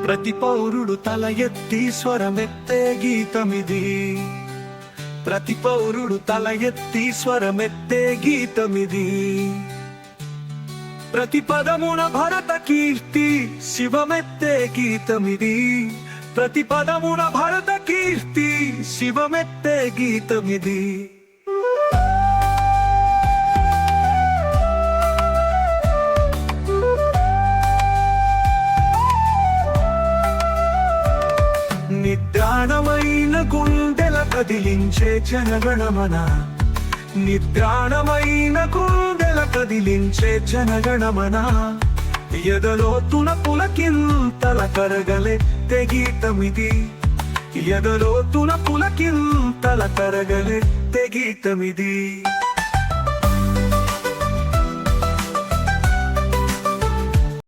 ప్రతి పౌరుడు తల ఎత్తి స్వరమెత్తే గీతమిది. ప్రతి పౌరుడు తల ఎత్తి స్వరమెత్తే గీతమిది. ప్రతి పదమున భరత కీర్తి శివమెత్తే గీతమిది. ప్రతి పదమున భరత కీర్తి శివమెత్తే గీతమిది. నిద్రాణమైన గుండెల కదిలించే జనగణమన. నిద్రాణమైన గుండెల కదిలించే జనగణమన. ఎదలోతున పులకింతల కరగలెత్తే గీతమిది. ఎదలోతున పులకింతల కరగలెత్తే గీతమిది.